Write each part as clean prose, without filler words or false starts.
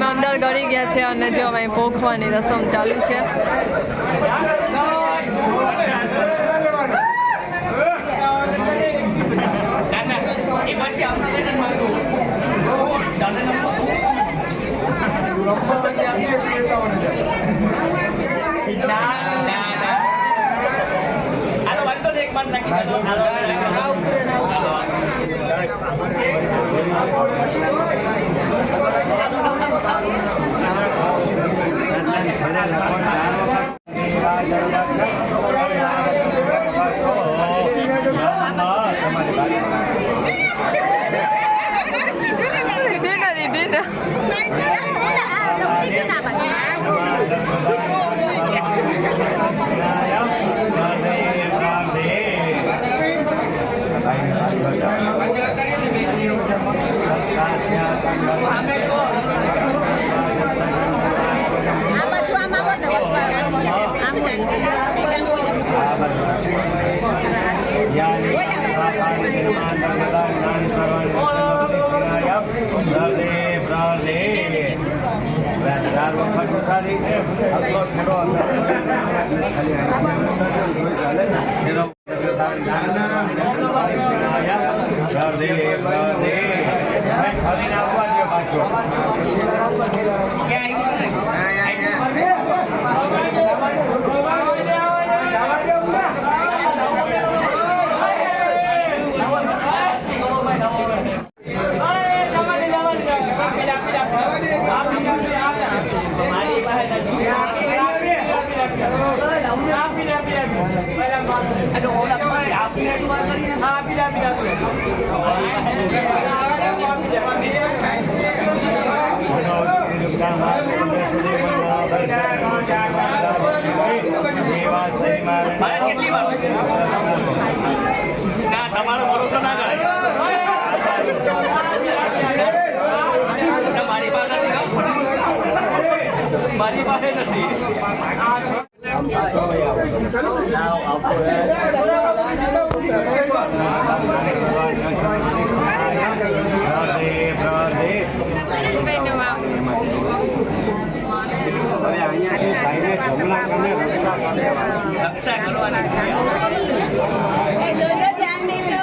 અમે અંદર ગળી ગયા છે અને જો અમે પોખવાની રસમ ચાલુ છે. તમારો ભરોસો ના કરે મારી પાસે નથી. રક્ષા કરવાના છે. ધ્યાન દેજો.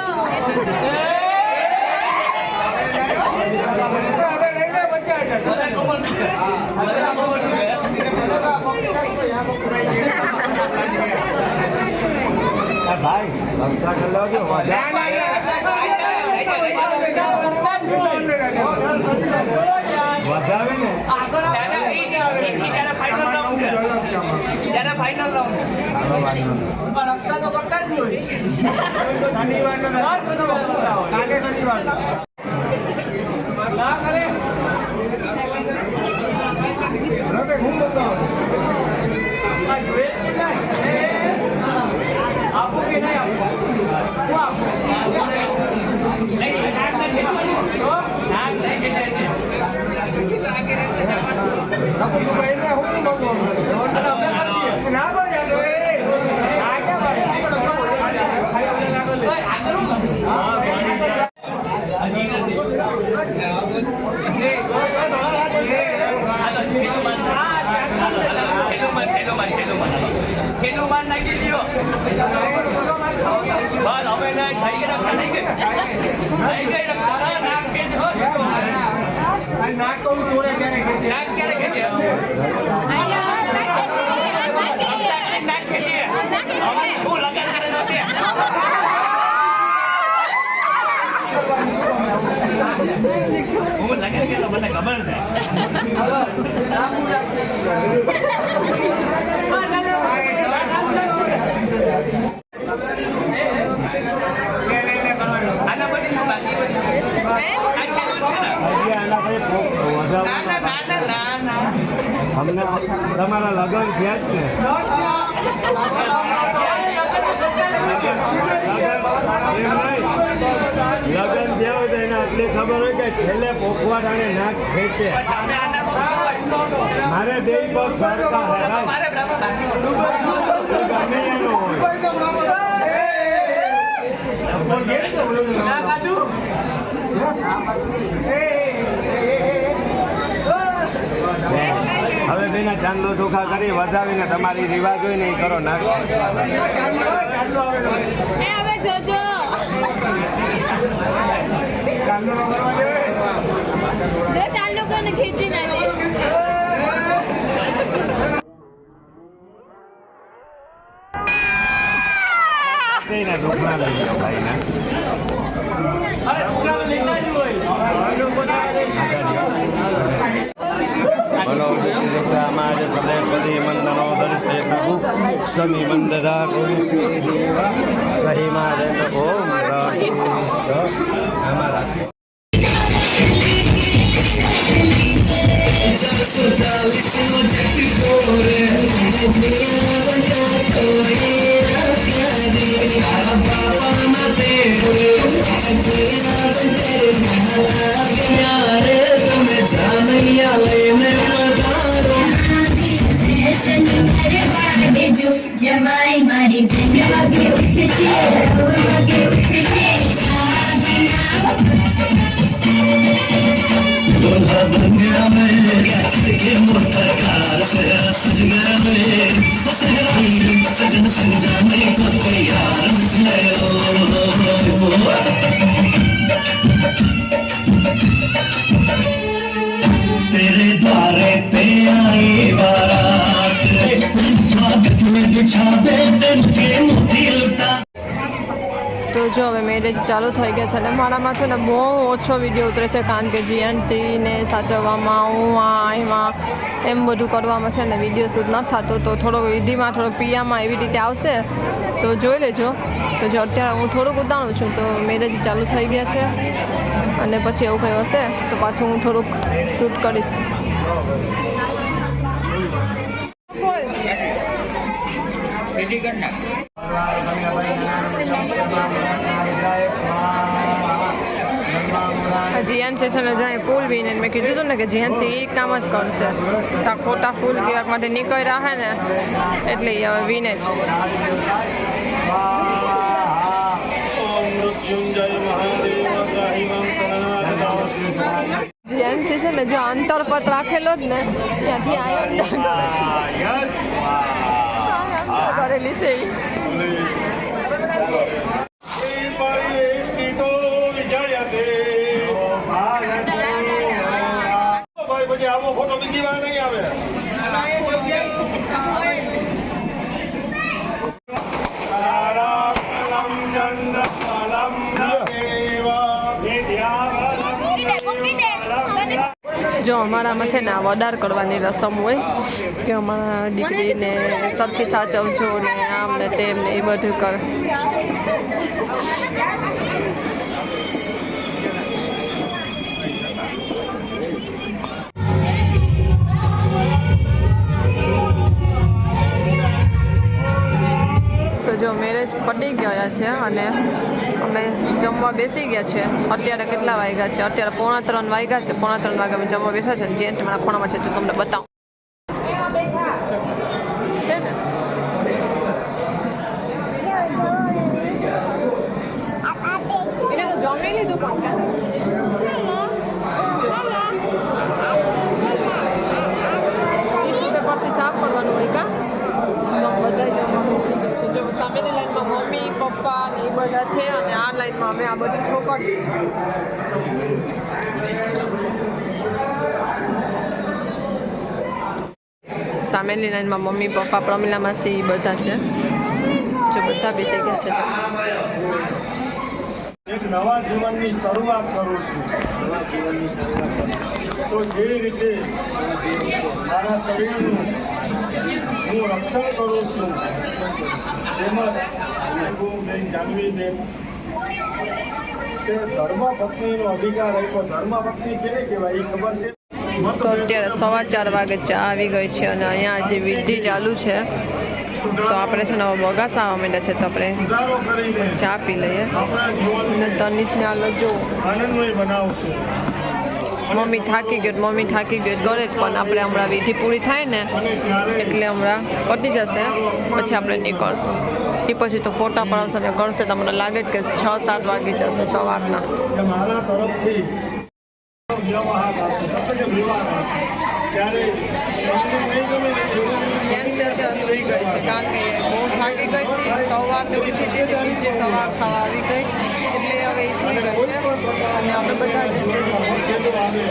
ભાઈ રક્ષા કરી લેજો. વધારે ને ફાઈનલ રાઉન્ડ રક્ષા તો કરતા જ હોય. શનિવાર ના કરે આપો કે નહીં છેલ્લું માન નાખી દીધો. બસ હવે નહીં થઈ ગઈ રક્ષા નહીં ગઈ રક્ષા નાક ક્યારે ખેંચે નાક ખેંચીએ હું લગન કરે નથી. હું લગન કરે મને ખબર છે. અમને તમારા લગ્ન થયા જ ને લગ્ન થયા હોય તો એને આટલી ખબર હોય કે છેલ્લે પોખવા અને નાક ખેંચે. મારે બે પગ સરખા ગમે એનો હોય. નાગભાઈના ચાંદલો ચોખા કરી વધાવીને તમારી રિવાજ હોય ને એ કરો નાગ હવે જોજો જો ચાલુ કરીને ખીચી નાખે ઢોકળા લઈ લો ભાઈને બોલો આમાં આજે સદેશ્વરી મંદનો દરિષ્ઠ પ્રભુ શનિ મંદરા સહીમાં ઓમ આમાં રાખી जमाई मारी तेरे द्वारे पे आई बारात स्वागत में बिछा दे दिल के मोती लुटा તો જો હવે મેરેજ ચાલુ થઈ ગયા છે અને મારામાં છે ને બહુ ઓછો વિડીયો ઉતરે છે કારણ કે જીએનસીને સાચવવામાં હું એમાં એમ બધું કરવામાં છે ને વિડીયો શૂટ નથી થતો તો થોડોક વિધિમાં થોડોક પિયામાં એવી રીતે આવશે તો જોઈ લેજો તો જો અત્યારે હું થોડુંક ઉતાણું છું તો મેરેજ ચાલુ થઈ ગયા છે અને પછી એવું કંઈ હશે તો પાછું હું થોડુંક શૂટ કરીશ જીએનસી છે ને જાય ફૂલ બીને મેં કીધું હતું ને કે જીએનસી એ કામ જ કરશે તો ખોટા ફૂલ કેવાકમાંથી નીકળ્યા હે ને એટલે એ હવે વીને જ જીએનસી છે ને જો અંતરપટ રાખેલો જ ને ત્યાંથી આવ્યો કરેલી છે આવો ફોટો બીજી વાર નહીં આવે જો અમારામાં છે ને આ વડાર કરવાની રસમ હોય કે અમારા દીકરીને સરખી સાચવજો ને આમ ને તેમ ને એ બધું કરે તો જો મેરેજ પતી ગયા છે અને અમે જમવા બેસી ગયા છે અત્યારે કેટલા વાગ્યા છે અત્યારે 2:45 વાગ્યા છે 3:45 વાગે અમે જમવા બેસા છે જે મારા ખૂણામાં છે જો તમને બતાવું છે ને એને તો જમી લીધું પણ પેપરથી સાફ કરવાનું હોય કા બધા જમવા બેસી ગયા છે જો સામેની લાઈનમાં મમ્મી પપ્પા ને એ બધા છે અને આ લાઈનમાં અમે આ બધી છોકરીઓ છે સામેની લાઈનમાં મમ્મી પપ્પા પ્રમીલા માસી એ બધા છે જો બધા બેસી ગયા છે એક નવા જીવનની શરૂઆત કરું છું તો જે રીતે મારા શરીરનું હું રક્ષણ કરું છું તેમજ બેન જાનવીબેન તે ધર્મ પત્નીનો અધિકાર આપ્યો ધર્મ પત્ની કેને કહેવાય એ ખબર છે તો અત્યારે 4:15 વાગે ચા આવી ગઈ છે અને અહીંયા આજે વિધિ ચાલુ છે તો આપણે છે ને બગાસા આવવા માંડ્યા છે તો આપણે ચા પી લઈએ અને તનિષને હાલત જો આનંદમય બનાવશું મમ્મી થાકી ગયો ઘરે જ પણ આપણે હમણાં વિધિ પૂરી થાય ને એટલે હમણાં પતી જશે પછી આપણે નીકળશું એ પછી તો ફોટા પડાવશે ને કરશે તો મને લાગે જ કે 6-7 વાગી જશે સવારના મારા તરફથી સત્ય વિવાહ ત્યારે નહીં અત્યારે સૂઈ ગઈ છે કારણ કે બહુ થાકી ગઈ હતી સવારને ઉઠી હતી બીજે સવાર ખાવા આવી ગઈ એટલે હવે એ સૂઈ ગઈ છે અને અમે બધા જ મતભેદો આવે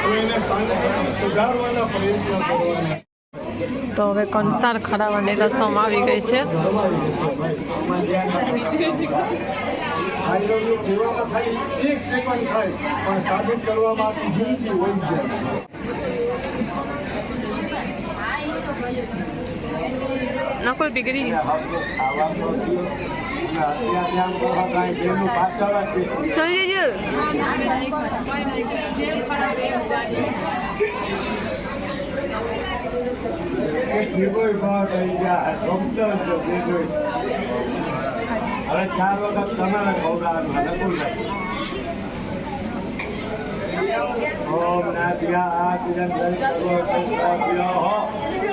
તો એને શાંતિથી સુધારવાના પ્રયત્ન કરવાના. તો હવે કંસાર ખરાવાની રસમ આવી ગઈ છે. આઈરોની કહેવામાં ખાલી 1 સેકન્ડ થાય પણ સાબિત કરવામાં આખી જિંદગી વહી જાય. નકુલ પીગરી ચલ જજો. હવે 4 વખત તમારે ખવડાવવાનું. ઓમ નાદ્યા આસિદં સર્વો સંસ્થાપ્યો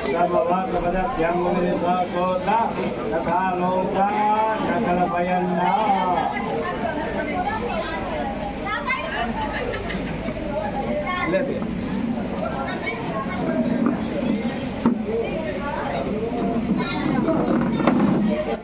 સર્વવાક્યપદભ્યામ મુનિસોતા તથા લોકા નકલપયન્ના. લે બે